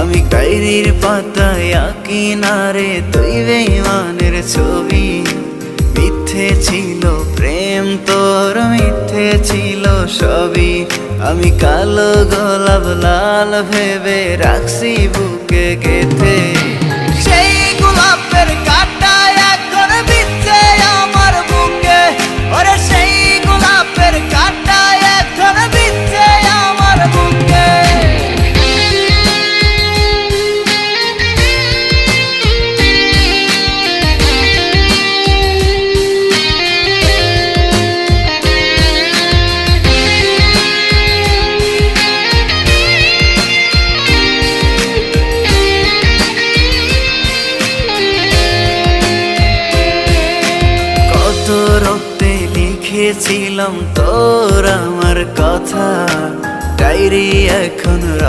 আমি ডায়েরির পাতায় আঁকি না রে তুই বেঈমানের ছবি। মিথ্যে ছিল প্রেম তোর, মিথ্যে ছিল সবই। আমি কালো গোলাপ লাল ভেবে রাখছি বুকে গেথে। সেই গোলাপের কাঁটা এখন বিচ্ছে আমার বুকে, ওরে সেই গোলাপের কাঁটা এখন বিচ্ছে আমার বুকে। রক্তে লিখেছিলাম তোর আমার কথা, ডায়েরি এখন